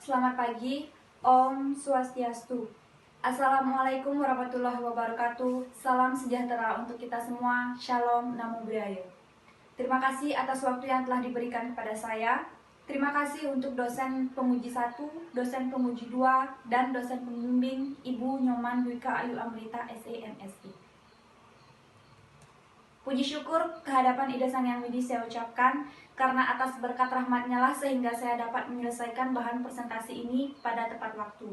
Selamat pagi, Om Swastiastu. Assalamualaikum warahmatullahi wabarakatuh. Salam sejahtera untuk kita semua. Shalom, Namo Buddhaya. Terima kasih atas waktu yang telah diberikan kepada saya. Terima kasih untuk dosen penguji 1, dosen penguji 2, dan dosen pembimbing Ibu Nyoman Dwika Ayu Amrita SEMSI. Puji syukur kehadapan Ida Sang Yang Widi saya ucapkan karena atas berkat rahmatnya lah sehingga saya dapat menyelesaikan bahan presentasi ini pada tepat waktu.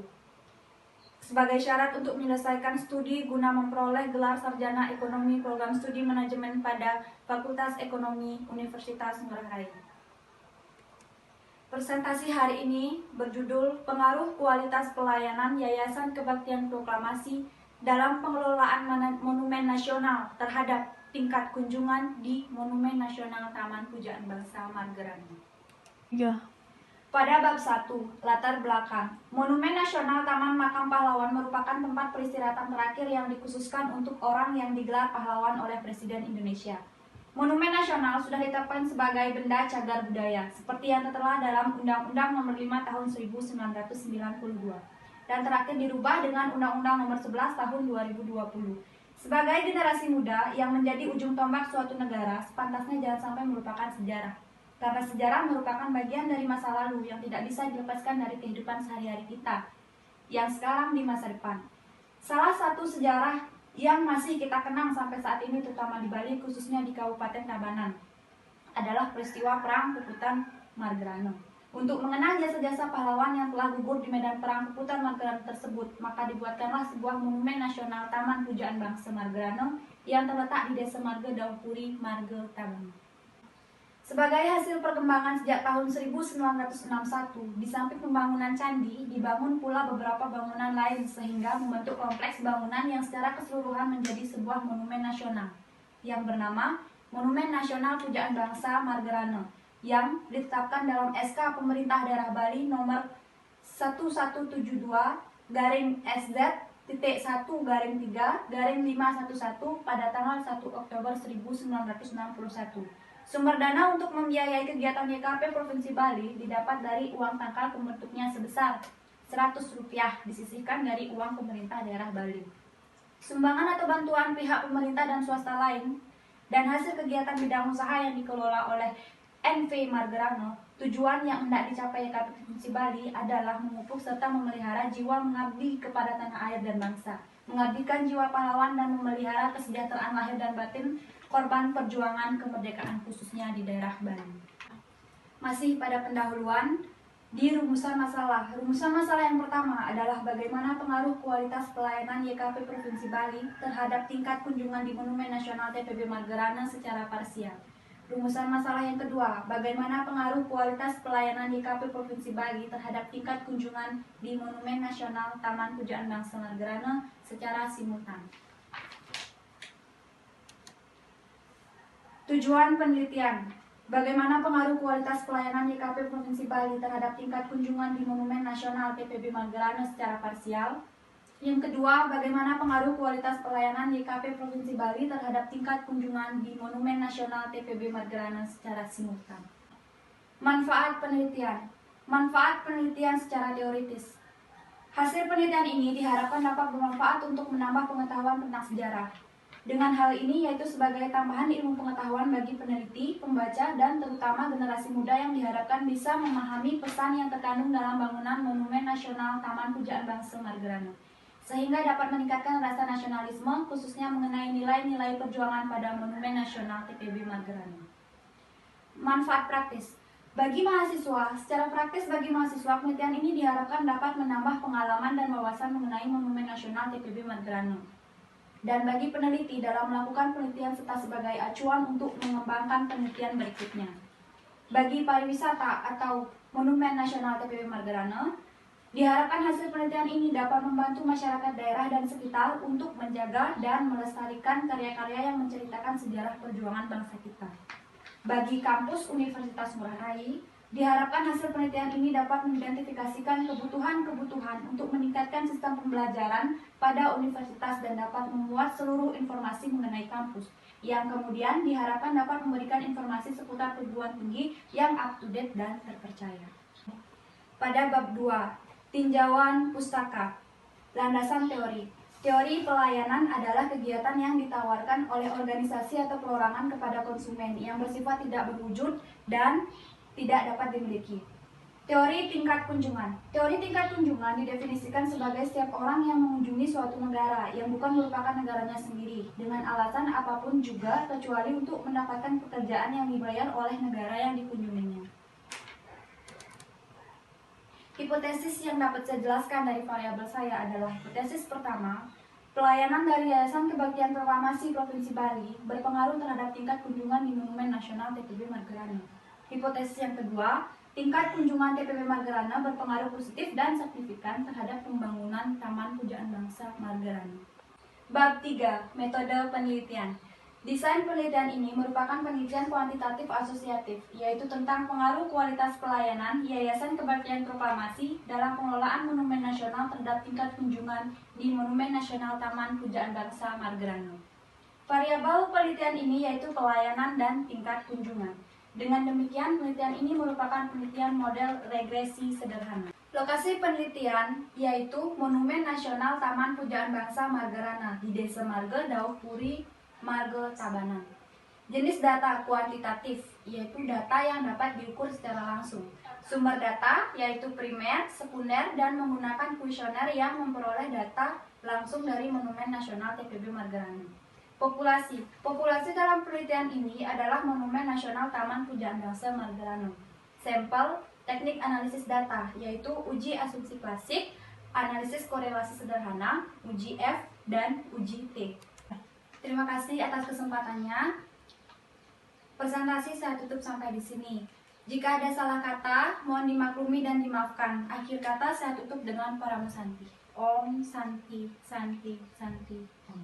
Sebagai syarat untuk menyelesaikan studi guna memperoleh gelar sarjana ekonomi program studi manajemen pada Fakultas Ekonomi Universitas Ngurah Rai. Presentasi hari ini berjudul Pengaruh Kualitas Pelayanan Yayasan Kebaktian Proklamasi dalam Pengelolaan Monumen Nasional terhadap tingkat kunjungan di Monumen Nasional Taman Pujaan Bangsa Margerano. Ya. Pada bab 1, latar belakang. Monumen Nasional Taman Makam Pahlawan merupakan tempat peristirahatan terakhir yang dikhususkan untuk orang yang digelar pahlawan oleh Presiden Indonesia. Monumen Nasional sudah ditetapkan sebagai benda cagar budaya, seperti yang tertera dalam Undang-Undang Nomor 5 Tahun 1992, dan terakhir dirubah dengan Undang-Undang Nomor 11 Tahun 2020. Sebagai generasi muda yang menjadi ujung tombak suatu negara, sepantasnya jangan sampai melupakan sejarah. Karena sejarah merupakan bagian dari masa lalu yang tidak bisa dilepaskan dari kehidupan sehari-hari kita, yang sekarang di masa depan. Salah satu sejarah yang masih kita kenang sampai saat ini, terutama di Bali, khususnya di Kabupaten Tabanan, adalah peristiwa Perang Puputan Margerano. Untuk mengenang jasa-jasa pahlawan yang telah gugur di medan perang Puputan Margerano tersebut, maka dibuatkanlah sebuah monumen nasional Taman Pujaan Bangsa Margerano yang terletak di Desa Marge Daupuri, Marge, Tabanan. Sebagai hasil perkembangan sejak tahun 1961, di samping pembangunan candi, dibangun pula beberapa bangunan lain sehingga membentuk kompleks bangunan yang secara keseluruhan menjadi sebuah monumen nasional yang bernama Monumen Nasional Pujaan Bangsa Margerano, yang ditetapkan dalam SK Pemerintah Daerah Bali nomor 1172-1-1-3-511 pada tanggal 1 Oktober 1961. Sumber dana untuk membiayai kegiatan YKP Provinsi Bali didapat dari uang tangkal pembentuknya sebesar Rp100 disisihkan dari uang pemerintah daerah Bali. Sumbangan atau bantuan pihak pemerintah dan swasta lain dan hasil kegiatan bidang usaha yang dikelola oleh NV Margerano, tujuan yang hendak dicapai YKP Provinsi Bali adalah memupuk serta memelihara jiwa mengabdi kepada tanah air dan bangsa, mengabdikan jiwa pahlawan dan memelihara kesejahteraan lahir dan batin korban perjuangan kemerdekaan khususnya di daerah Bali. Masih pada pendahuluan, di rumusan masalah. Rumusan masalah yang pertama adalah bagaimana pengaruh kualitas pelayanan YKP Provinsi Bali terhadap tingkat kunjungan di Monumen Nasional TPB Margerano secara parsial. Rumusan masalah yang kedua, bagaimana pengaruh kualitas pelayanan YKP Provinsi Bali terhadap tingkat kunjungan di Monumen Nasional Taman Pujaan Bangsa Margerano secara simultan. Tujuan penelitian, bagaimana pengaruh kualitas pelayanan YKP Provinsi Bali terhadap tingkat kunjungan di Monumen Nasional TPB Margerano secara parsial. Yang kedua, bagaimana pengaruh kualitas pelayanan YKP Provinsi Bali terhadap tingkat kunjungan di Monumen Nasional TPB Margerano secara simultan. Manfaat penelitian. Manfaat penelitian secara teoritis. Hasil penelitian ini diharapkan dapat bermanfaat untuk menambah pengetahuan tentang sejarah. Dengan hal ini yaitu sebagai tambahan ilmu pengetahuan bagi peneliti, pembaca, dan terutama generasi muda yang diharapkan bisa memahami pesan yang terkandung dalam bangunan Monumen Nasional Taman Pujaan Bangsa Margerano, sehingga dapat meningkatkan rasa nasionalisme khususnya mengenai nilai-nilai perjuangan pada Monumen Nasional TPB Margerano. Manfaat praktis. Bagi mahasiswa, secara praktis bagi mahasiswa, penelitian ini diharapkan dapat menambah pengalaman dan wawasan mengenai Monumen Nasional TPB Margerano. Dan bagi peneliti dalam melakukan penelitian serta sebagai acuan untuk mengembangkan penelitian berikutnya. Bagi pariwisata atau Monumen Nasional TPB Margerano, diharapkan hasil penelitian ini dapat membantu masyarakat daerah dan sekitar untuk menjaga dan melestarikan karya-karya yang menceritakan sejarah perjuangan bangsa kita. Bagi kampus Universitas Ngurah Rai, diharapkan hasil penelitian ini dapat mengidentifikasikan kebutuhan-kebutuhan untuk meningkatkan sistem pembelajaran pada universitas dan dapat memuat seluruh informasi mengenai kampus, yang kemudian diharapkan dapat memberikan informasi seputar perguruan tinggi yang up to date dan terpercaya. Pada bab 2, tinjauan pustaka. Landasan teori. Teori pelayanan adalah kegiatan yang ditawarkan oleh organisasi atau perorangan kepada konsumen yang bersifat tidak berwujud dan tidak dapat dimiliki. Teori tingkat kunjungan. Teori tingkat kunjungan didefinisikan sebagai setiap orang yang mengunjungi suatu negara yang bukan merupakan negaranya sendiri dengan alasan apapun juga kecuali untuk mendapatkan pekerjaan yang dibayar oleh negara yang dikunjunginya. Hipotesis yang dapat saya jelaskan dari variabel saya adalah hipotesis pertama, pelayanan dari Yayasan Kebaktian Proklamasi Provinsi Bali berpengaruh terhadap tingkat kunjungan di Monumen Nasional TPB Margerana. Hipotesis yang kedua, tingkat kunjungan TPB Margerana berpengaruh positif dan signifikan terhadap pembangunan Taman Pujaan Bangsa Margerana. Bab 3, metode penelitian. Desain penelitian ini merupakan penelitian kuantitatif asosiatif, yaitu tentang pengaruh kualitas pelayanan Yayasan Kebaktian Proklamasi dalam pengelolaan Monumen Nasional terhadap tingkat kunjungan di Monumen Nasional Taman Pujaan Bangsa Margerana. Variabel penelitian ini yaitu pelayanan dan tingkat kunjungan. Dengan demikian, penelitian ini merupakan penelitian model regresi sederhana. Lokasi penelitian yaitu Monumen Nasional Taman Pujaan Bangsa Margerana di Desa Marge, Dauk Puri, Marge, Tabanan. Jenis data kuantitatif yaitu data yang dapat diukur secara langsung. Sumber data yaitu primer, sekunder, dan menggunakan kuesioner yang memperoleh data langsung dari Monumen Nasional TPB Margerana. Populasi. Populasi dalam penelitian ini adalah Monumen Nasional Taman Pujaan Bangsa Margerana. Sampel, teknik analisis data, yaitu uji asumsi klasik, analisis korelasi sederhana, uji F, dan uji T. Terima kasih atas kesempatannya. Presentasi saya tutup sampai di sini. Jika ada salah kata, mohon dimaklumi dan dimaafkan. Akhir kata saya tutup dengan Paramasanti. Om Santi, Santi, Santi, Om.